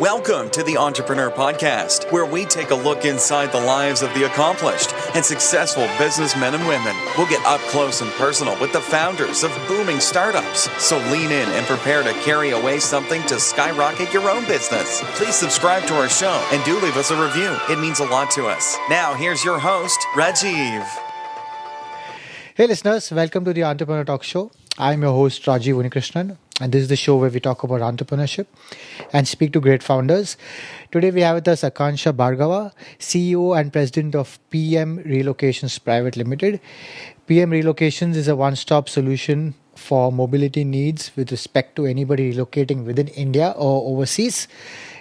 Welcome to the Entrepreneur Podcast, where we take a look inside the lives of the accomplished and successful businessmen and women. We'll get up close and personal with the founders of booming startups. So lean in and prepare to carry away something to skyrocket your own business. Please subscribe to our show and do leave us a review. It means a lot to us. Now, here's your host, Rajiv. Hey listeners, welcome to the Entrepreneur Talk Show. I'm your host Rajiv Unikrishnan, and this is the show where we talk about entrepreneurship and speak to great founders. Today we have with us Aakanksha Bhargava, CEO and President of PM Relocations Private Limited. PM Relocations is a one-stop solution for mobility needs with respect to anybody relocating within India or overseas.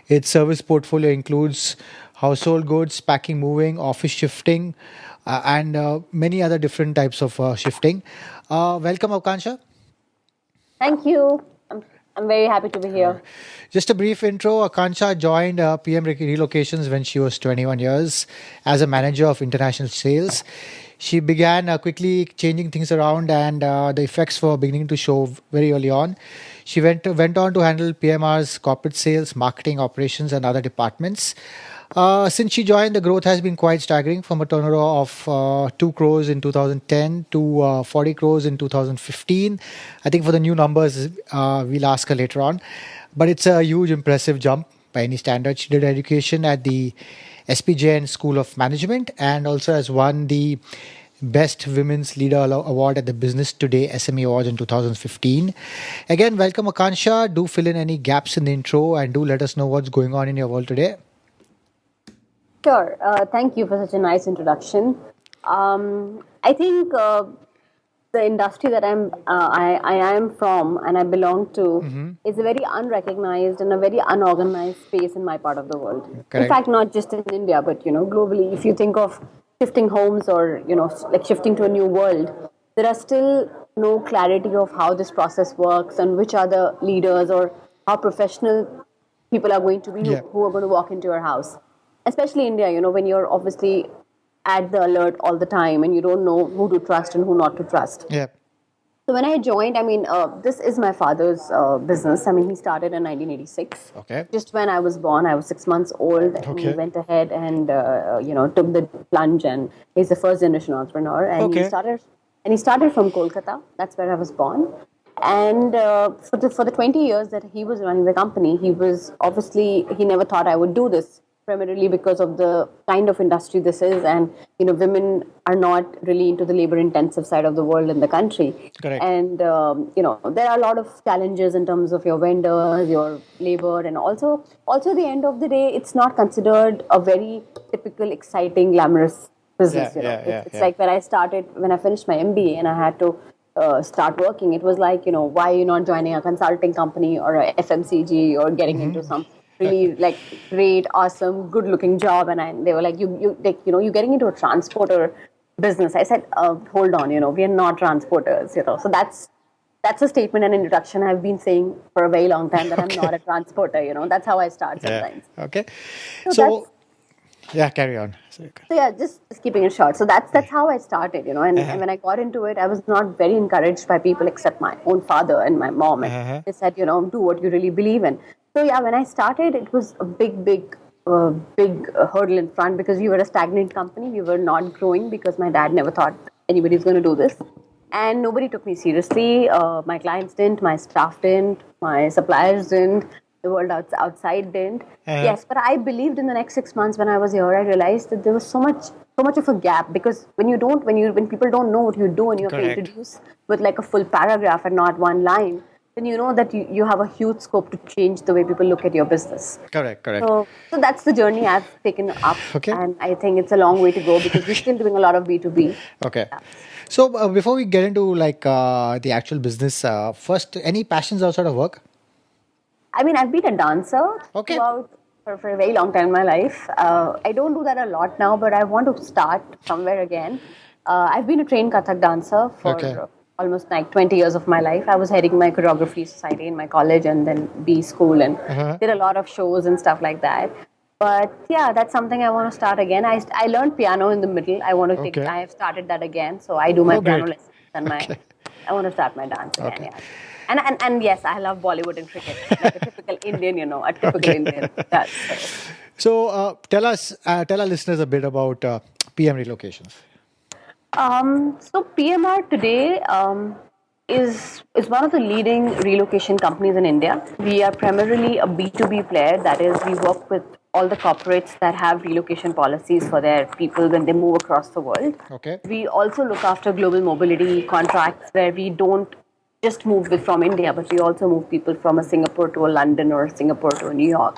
Its service portfolio includes household goods, packing, moving, office shifting, and many other different types of shifting. Welcome, Aakanksha. Thank you. I'm very happy to be here. Just a brief intro. Aakanksha joined PM Relocations when she was 21 years as a manager of international sales. She began quickly changing things around, and the effects were beginning to show very early on. She went on to handle PMR's corporate sales, marketing, operations, and other departments. Since she joined, the growth has been quite staggering, from a turnover of 2 crores in 2010 to 40 crores in 2015. I think for the new numbers, we'll ask her later on. But it's a huge, impressive jump by any standard. She did education at the SPJN School of Management and also has won the Best Women's Leader Award at the Business Today SME Awards in 2015. Again, welcome, Aakanksha. Do fill in any gaps in the intro and do let us know what's going on in your world today. Sure. Thank you for such a nice introduction. I think the industry that I am from and I belong to is a very unrecognized and a very unorganized space in my part of the world. Correct. In fact, not just in India, but globally. If you think of shifting homes or like shifting to a new world, there are still no clarity of how this process works and which are the leaders or how professional people are going to be who are going to walk into your house. Especially India, when you're obviously at the alert all the time and you don't know who to trust and who not to trust. Yeah. So when I joined, this is my father's business. He started in 1986. Okay. Just when I was born, I was 6 months old. And he went ahead and, took the plunge, and he's the first generation entrepreneur. And he started from Kolkata. That's where I was born. And for the 20 years that he was running the company, he never thought I would do this. Primarily because of the kind of industry this is, and women are not really into the labor-intensive side of the world in the country. Correct. And there are a lot of challenges in terms of your vendors, your labor, and also at the end of the day, it's not considered a very typical, exciting, glamorous business. It's like when I finished my MBA and I had to start working. It was like, why are you not joining a consulting company or a FMCG or getting into some really like great, awesome, good-looking job? And they were like, you're getting into a transporter business. I said, hold on, we are not transporters, So that's a statement and introduction I've been saying for a very long time, that I'm not a transporter. That's how I start sometimes. Yeah. Okay. So carry on. So just keeping it short. So that's how I started, and when I got into it, I was not very encouraged by people except my own father and my mom. And they said, do what you really believe in. So when I started, it was a big hurdle in front, because we were a stagnant company. We were not growing because my dad never thought anybody's going to do this. And nobody took me seriously. My clients didn't, my staff didn't, my suppliers didn't, the world outside didn't. Yes, but I believed in the next 6 months when I was here, I realized that there was so much of a gap, because when people don't know what you do and you have to introduce with like a full paragraph and not one line, then you know that you have a huge scope to change the way people look at your business. Correct. So that's the journey I've taken up. Okay. And I think it's a long way to go, because we're still doing a lot of B2B. Okay. Yeah. So before we get into the actual business, first, any passions outside of work? I've been a dancer for a very long time in my life. I don't do that a lot now, but I want to start somewhere again. I've been a trained Kathak dancer for almost like 20 years of my life. I was heading my choreography society in my college and then B school, and did a lot of shows and stuff like that. But that's something I want to start again. I learned piano in the middle. I have started that again. So I do my piano lessons and my I want to start my dance again. Okay. Yeah. And yes, I love Bollywood and cricket, like a typical Indian, a typical Indian does. So tell our listeners a bit about PM Relocations. So PMR today is one of the leading relocation companies in India. We are primarily a B2B player. That is, we work with all the corporates that have relocation policies for their people when they move across the world. Okay. We also look after global mobility contracts where we don't just move from India, but we also move people from a Singapore to a London or a Singapore to a New York.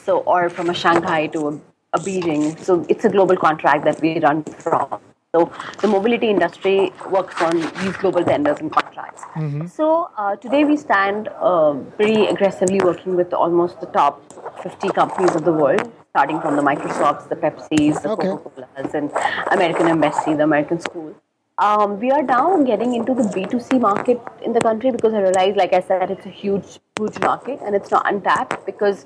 So, or from a Shanghai to a Beijing. So it's a global contract that we run from. So the mobility industry works on these global tenders and contracts. So today we stand pretty aggressively working with almost the top 50 companies of the world, starting from the Microsofts, the Pepsis, the Coca-Colas, and American Embassy, the American School. We are now getting into the B2C market in the country because I realize, like I said, it's a huge, huge market and it's not untapped because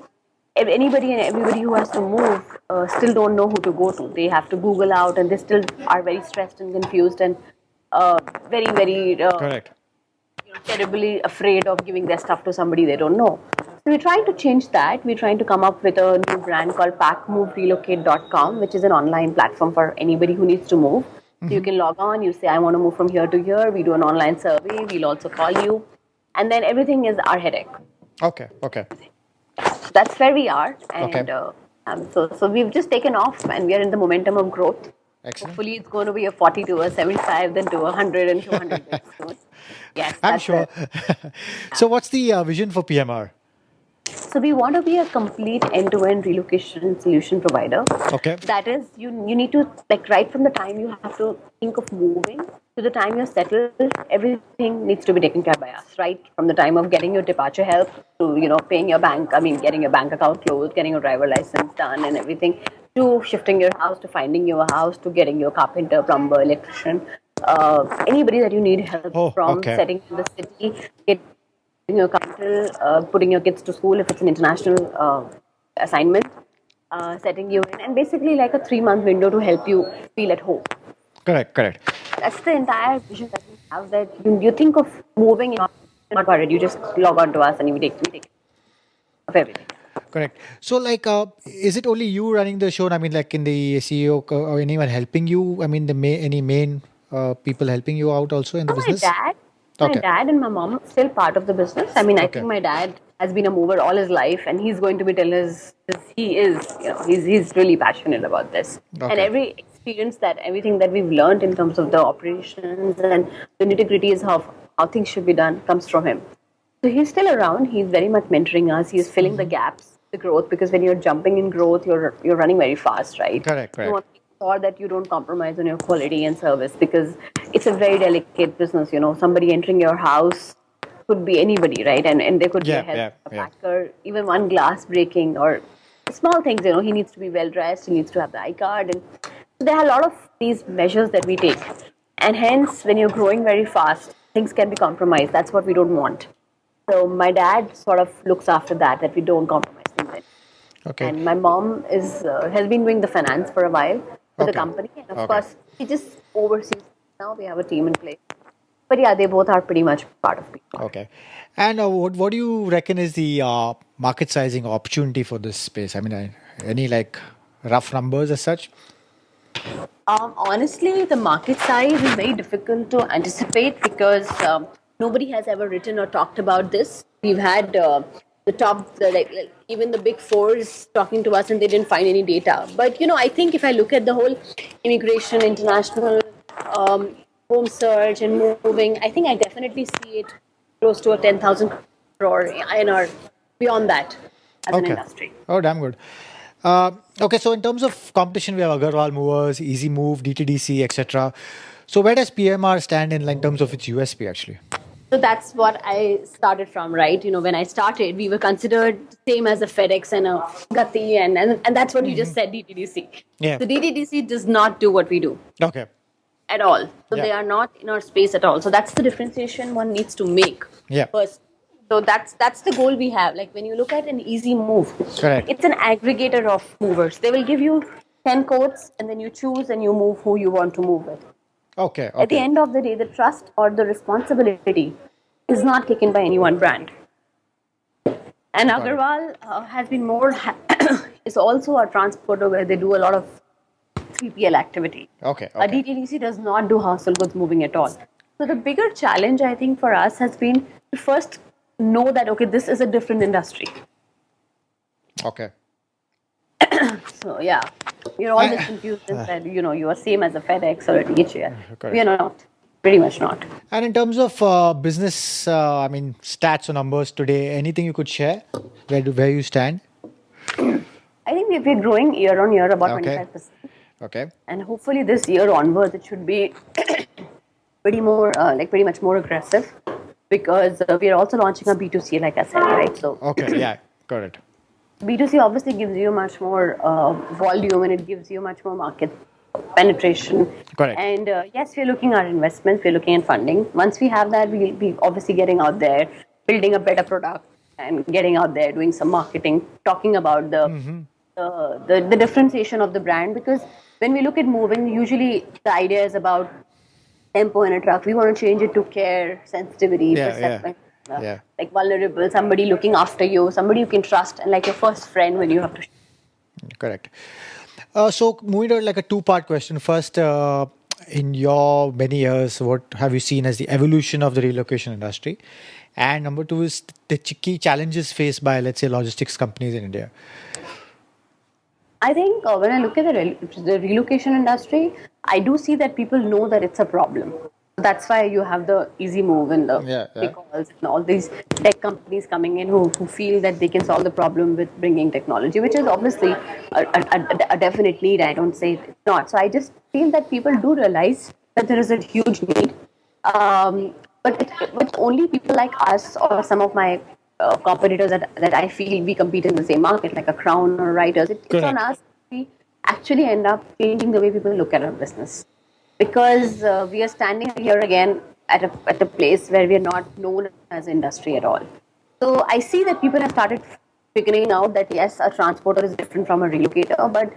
anybody and everybody who has to move still don't know who to go to. They have to Google out and they still are very stressed and confused and very, very Correct. terribly afraid of giving their stuff to somebody they don't know. So we're trying to change that. We're trying to come up with a new brand called packmoverelocate.com, which is an online platform for anybody who needs to move. So you can log on, you say, I want to move from here to here. We do an online survey. We'll also call you. And then everything is our headache. Okay. That's where we are. And Okay. so we've just taken off and we are in the momentum of growth. Excellent. Hopefully it's going to be a 40 to a 75, then to 100 and 200 soon. Yes, I'm that's sure. So what's the vision for PMR? So we want to be a complete end-to-end relocation solution provider. Okay. That is, you need to, like, right from the time you have to think of moving to the time you're settled, everything needs to be taken care by us, right? From the time of getting your departure help to, paying your getting your bank account closed, getting your driver license done and everything, to shifting your house, to finding your house, to getting your carpenter, plumber, electrician, anybody that you need help from, okay. setting in the city, your council, putting your kids to school if it's an international assignment, setting you in, and basically like a 3-month window to help you feel at home. Correct. That's the entire vision that we have. That you think of moving, and not worried. You just log on to us and we take care of everything. Correct. So, is it only you running the show? I mean, like in the CEO or anyone helping you? I mean, any main people helping you out also in the business? My dad and my mom are still part of the business. I mean, I think my dad has been a mover all his life, and he's going to be telling us he's really passionate about this. And everything that we've learned in terms of the operations and the nitty-gritties of how things should be done comes from him. So he's still around. He's very much mentoring us. He's filling the gaps, the growth, because when you're jumping in growth, you're running very fast, right? Correct. You want to make sure that you don't compromise on your quality and service because it's a very delicate business. Somebody entering your house could be anybody, right? And there could be a packer, even one glass breaking or small things. He needs to be well dressed. He needs to have the iCard, and so there are a lot of these measures that we take. And hence, when you're growing very fast, things can be compromised. That's what we don't want. So my dad sort of looks after that we don't compromise things. Okay. And my mom has been doing the finance for a while for the company. And of course, she just oversees. Now we have a team in place. But yeah, they both are pretty much part of people. Okay. And what do you reckon is the market sizing opportunity for this space? I mean, any rough numbers as such? Honestly, the market size is very difficult to anticipate because nobody has ever written or talked about this. We've had the top, even the big fours talking to us and they didn't find any data. But, I think if I look at the whole immigration, international home search and moving, I think I definitely see it close to a 10,000 crore INR beyond that as an industry. Oh, damn good. Okay, so in terms of competition, we have Agarwal Movers, Easy Move, DTDC, etc. So where does PMR stand in terms of its USP actually? So that's what I started from, right? When I started, we were considered same as a FedEx and a Gati, and that's what you just said, DTDC. Yeah. So DTDC does not do what we do. Okay. At all. So they are not in our space at all. So that's the differentiation one needs to make first. So that's the goal we have. Like when you look at an Easy Move, it's an aggregator of movers. They will give you 10 quotes and then you choose and you move who you want to move with. Okay, At the okay. end of the day, the trust or the responsibility is not taken by any one brand. And Got it. Agarwal has been more, is also a transporter where they do a lot of 3PL activity. Okay, A okay. DTDC does not do household goods moving at all. So the bigger challenge, I think, for us has been to first know that, okay, this is a different industry. Okay. So yeah, we're all just confused and said, you are same as a FedEx or a DHL. We Correct. are not, pretty much not. And in terms of business, I mean, stats or numbers today, anything you could share where you stand? I think we're growing year on year about Okay. 25%. Okay. And hopefully this year onwards, it should be pretty much more aggressive because we are also launching a B2C, like I said, right? So Okay. Yeah. Got it. B2C obviously gives you much more volume and it gives you much more market penetration. Correct. And yes, we're looking at investments, we're looking at funding. Once we have that, we'll be obviously getting out there, building a better product and getting out there, doing some marketing, talking about the differentiation of the brand. Because when we look at moving, usually the idea is about tempo in a truck. We want to change it to care, sensitivity, Yeah. Yeah. perception, Yeah. like vulnerable, somebody looking after you, somebody you can trust, and like your first friend when you have to. Correct. So moving to like a two-part question. First, in your many years, what have you seen as the evolution of the relocation industry? And number two is the key challenges faced by, let's say, logistics companies in India. I think when I look at the relocation industry, I do see that people know that it's a problem. That's why you have the easy move and the Yeah. Yeah. calls and all these tech companies coming in who feel that they can solve the problem with bringing technology, which is obviously a definite need. I don't say it's not. So I just feel that people do realize that there is a huge need. But only people like us or some of my competitors that I feel we compete in the same market, like a Crown or Writers, it's on Correct. us. We actually end up changing the way people look at our business because we are standing here again at a place where we are not known as an industry at all. So I see that people have started figuring out that yes, a transporter is different from a relocator, but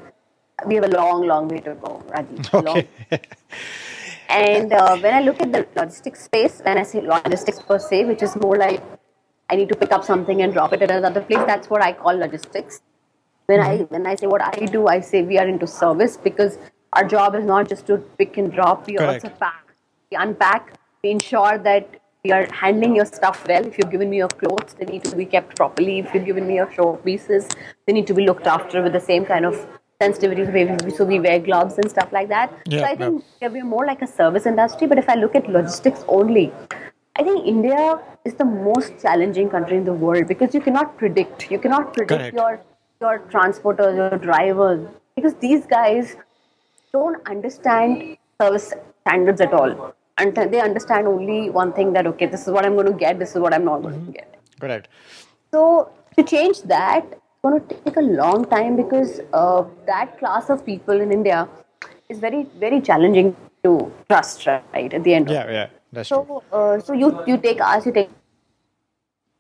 we have a long, long way to go, Rajiv. A long. Okay. And when I look at the logistics space, when I say logistics per se, which is more like I need to pick up something and drop it at another place, that's what I call logistics. When I say what I do, I say we are into service because our job is not just to pick and drop. We also Correct. pack, we unpack, we ensure that we are handling your stuff well. If you've given me your clothes, they need to be kept properly. If you've given me your show pieces, they need to be looked after with the same kind of sensitivity. So we wear gloves and stuff like that. So Yeah. I Yeah. think we're more like a service industry. But if I look at logistics only, I think India is the most challenging country in the world because you cannot predict. You cannot predict Correct. your transporters, your drivers, because these guys don't understand service standards at all. And they understand only one thing that okay, this is what I'm going to get, this is what I'm not going to get. Correct. So to change that, it's going to take a long time because that class of people in India is very very challenging to trust. Right at the end of Yeah. it. Yeah. That's true. So you take us, you take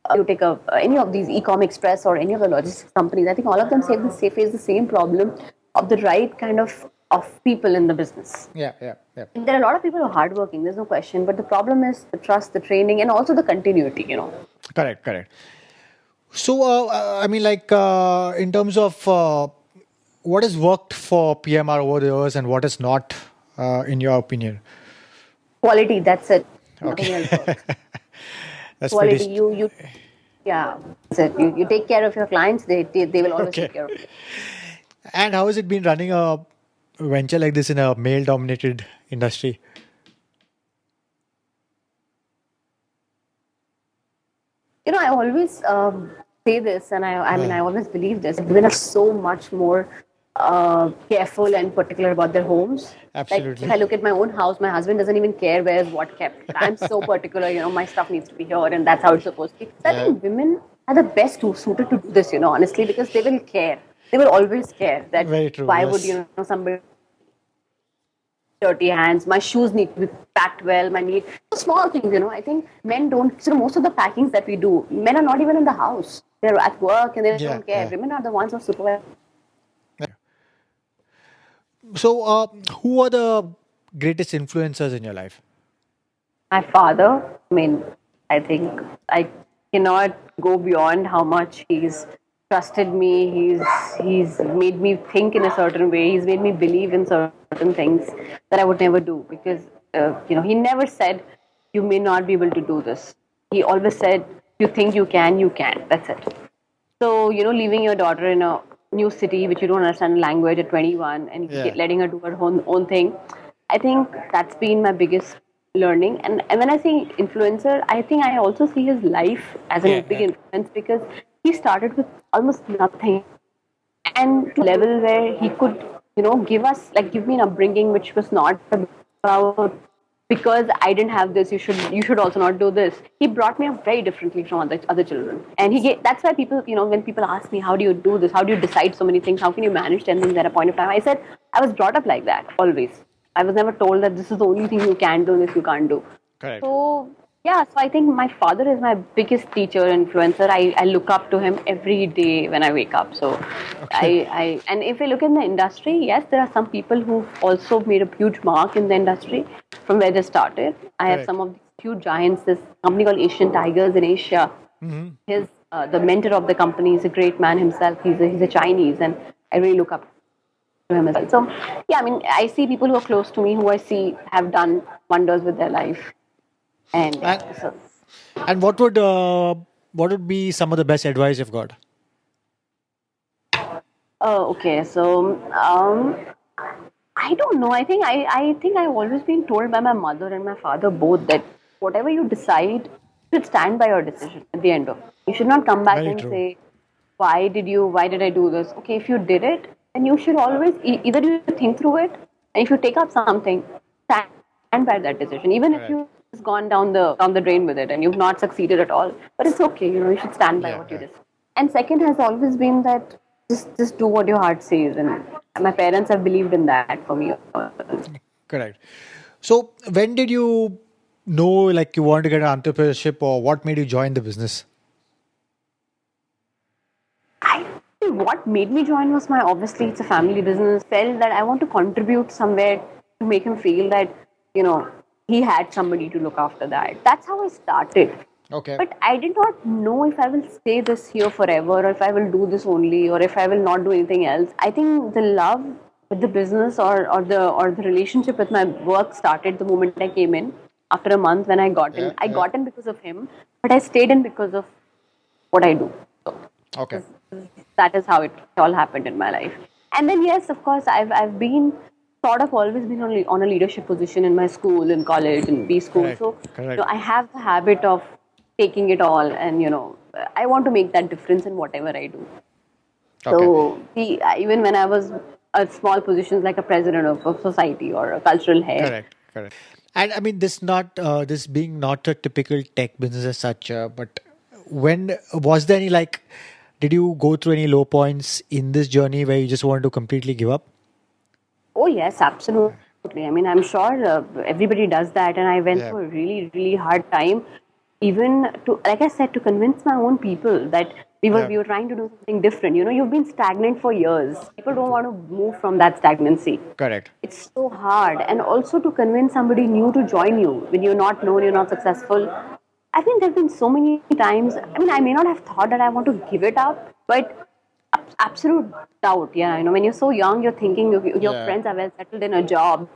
any of these e-com express or any of the logistics companies. I think all of them face the same problem of the right kind of people in the business. Yeah. Yeah. Yeah. There are a lot of people who are hardworking. There's no question, but the problem is the trust, the training, and also the continuity. Correct. Correct. So, I mean, like, in terms of what has worked for PMR over the years and what has not, in your opinion? Quality. That's it. Nothing else Okay. works. That's pretty. Quality. Yeah. That's it. You take care of your clients. They will always Okay. take care of you. And how has it been running a venture like this in a male dominated industry? I always say this, and I mean, I always believe this. Women are so much more careful and particular about their homes. Like Absolutely. if I look at my own house, my husband doesn't even care where's what kept. I'm so particular. My stuff needs to be here, and that's how it's supposed to be. So I think women are the best suited to do this. Honestly, because they will care. They will always care that Very true. why would Yes. somebody dirty hands, my shoes need to be packed well, my need small things, I think men don't. So most of the packings that we do, men are not even in the house. They're at work and they Yeah. don't care. Yeah. Women are the ones who supervise. So, who are the greatest influencers in your life? My father, I mean, I think I cannot go beyond how much he's trusted me. He's made me think in a certain way. He's made me believe in certain things that I would never do because he never said you may not be able to do this. He always said you think you can, you can. That's it. So, leaving your daughter in a new city which you don't understand the language at 21 and letting her do her own thing, I think that's been my biggest learning. And when I say influencer, I think I also see his life as a big influence because he started with almost nothing and to a level where he could, give me an upbringing which was not about because I didn't have this, you should also not do this. He brought me up very differently from other children, and that's why people, when people ask me, how do you do this? How do you decide so many things? How can you manage 10 things at a point of time? I said I was brought up like that always. I was never told that this is the only thing you can do, this you can't do. Correct. So yeah, so I think my father is my biggest teacher, influencer. I look up to him every day when I wake up. So and if you look in the industry, yes, there are some people who've also made a huge mark in the industry from where they started. I have some of these huge giants, this company called Asian Tigers in Asia. His the mentor of the company is a great man himself. He's a Chinese, and I really look up to him as well. So yeah, I mean, I see people who are close to me who I see have done wonders with their life. And what would be some of the best advice you've got? Okay, so I don't know. I think I've always been told by my mother and my father both that whatever you decide, you should stand by your decision at the end of it. You should not come back Very and true. say, why did I do this? Okay, if you did it, then you should always either you think through it, and if you take up something, stand by that decision, even if you've just gone down the drain with it and you've not succeeded at all. But it's okay, you should stand by what you did. And second has always been that just do what your heart says, and my parents have believed in that for me. Correct. So when did you know like you want to get an entrepreneurship, or what made you join the business? What made me join was obviously it's a family business. Felt that I want to contribute somewhere to make him feel that he had somebody to look after that. That's how I started. Okay. But I did not know if I will stay this here forever, or if I will do this only, or if I will not do anything else. I think the love with the business or the relationship with my work started the moment I came in. After a month when I got in, I got in because of him, but I stayed in because of what I do. So Okay. that is how it all happened in my life. And then yes, of course, I've been sort of always been on a leadership position in my school, in college, in B school. Correct. So Correct. I have the habit of taking it all, and I want to make that difference in whatever I do. So even when I was at small positions like a president of a society or a cultural head. Correct. And I mean, this being not a typical tech business as such, but when was there any did you go through any low points in this journey where you just wanted to completely give up? Oh yes, absolutely. I mean, I'm sure everybody does that, and I went through a really, really hard time. Even to, like I said, to convince my own people that we were trying to do something different. You've been stagnant for years. People don't want to move from that stagnancy. Correct. It's so hard, and also to convince somebody new to join you when you're not known, you're not successful. I think there've been so many times. I mean, I may not have thought that I want to give it up, but absolute doubt. Yeah, when you're so young, you're thinking your friends are well settled in a job.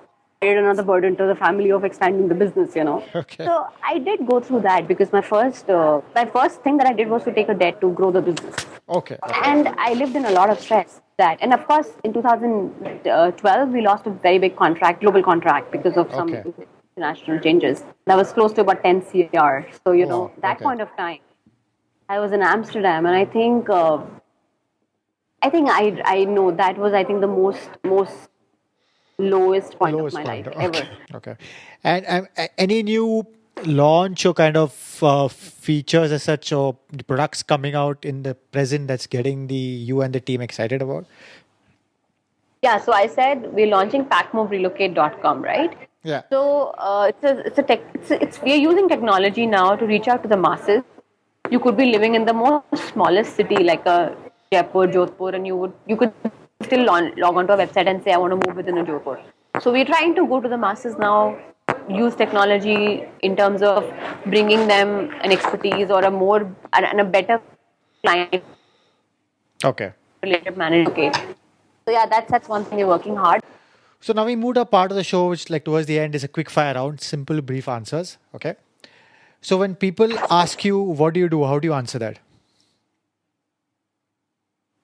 Added another burden to the family of expanding the business. Okay. So I did go through that because my first thing that I did was to take a debt to grow the business. Okay. And I lived in a lot of stress. And of course, in 2012, we lost a very big global contract, because of some international changes. That was close to about 10 CR. So, that point of time, I was in Amsterdam, and I think I know that was, I think, the most lowest point of my life ever. Okay. And any new launch or kind of features as such, or the products coming out in the present that's getting you and the team excited about? Yeah, so I said we're launching packmoverelocate.com, right? Yeah. So we're using technology now to reach out to the masses. You could be living in the most smallest city like a Jaipur, Jodhpur, and you could still log onto a website and say, I want to move within a Jodhpur. So we're trying to go to the masses now, use technology in terms of bringing them an expertise or a better client Okay. related management. Okay. So yeah, that's one thing we're working hard. So now we moved a part of the show, which like towards the end is a quick fire round, simple, brief answers. Okay. So when people ask you, what do you do? How do you answer that?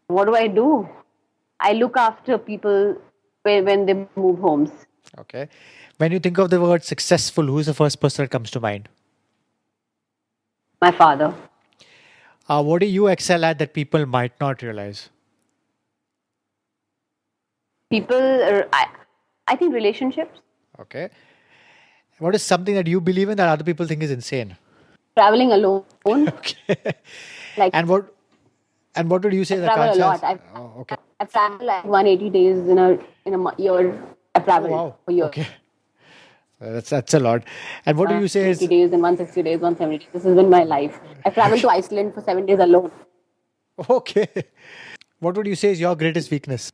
What do? I look after people when they move homes. Okay. When you think of the word successful, who is the first person that comes to mind? My father. What do you excel at that people might not realize? I think relationships. Okay. What is something that you believe in that other people think is insane? Traveling alone. Okay. Like, and what would you say? I travel a lot. I've traveled like 180 days in a year. I've traveled for years. Okay. That's a lot. And what do you say is 80 days and 160 days, 170 days. This has been my life. I traveled to Iceland for 7 days alone. Okay. What would you say is your greatest weakness?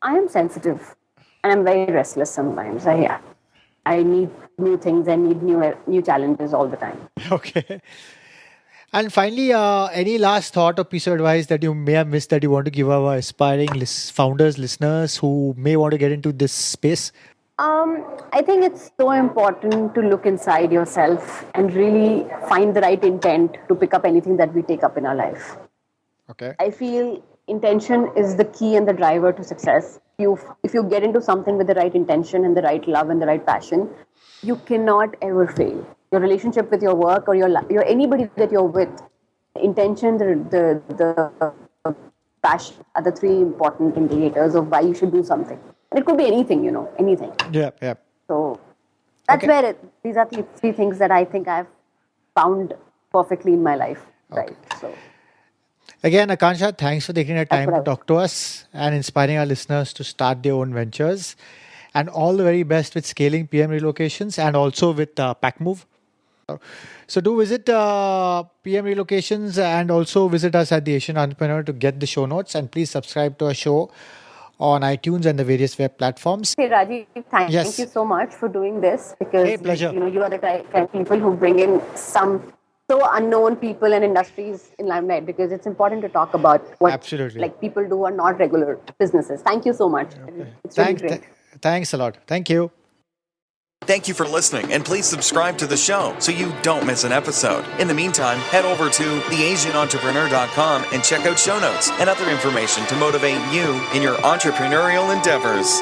I am sensitive and I'm very restless sometimes. I need new things. I need new challenges all the time. Okay. And finally, any last thought or piece of advice that you may have missed that you want to give our aspiring founders, listeners who may want to get into this space? I think it's so important to look inside yourself and really find the right intent to pick up anything that we take up in our life. Okay. I feel intention is the key and the driver to success. If you get into something with the right intention and the right love and the right passion, you cannot ever fail. Your relationship with your work or your anybody that you're with, the intention, the passion are the three important indicators of why you should do something. And it could be anything, anything. Yeah. So that's where these are the three things that I think I've found perfectly in my life. Okay. Right. So. Again, Aakanksha, thanks for taking the time to talk to us and inspiring our listeners to start their own ventures. And all the very best with scaling PM Relocations and also with PackMove. So do visit PM Relocations and also visit us at the Asian Entrepreneur to get the show notes. And please subscribe to our show on iTunes and the various web platforms. Hey Rajiv, thank you so much for doing this because pleasure. You are the kind of people who bring in some so unknown people and industries in limelight because it's important to talk about what people do are not regular businesses. Thank you so much. Okay. It's really great. Thanks a lot. Thank you. Thank you for listening, and please subscribe to the show so you don't miss an episode. In the meantime, head over to theasianentrepreneur.com and check out show notes and other information to motivate you in your entrepreneurial endeavors.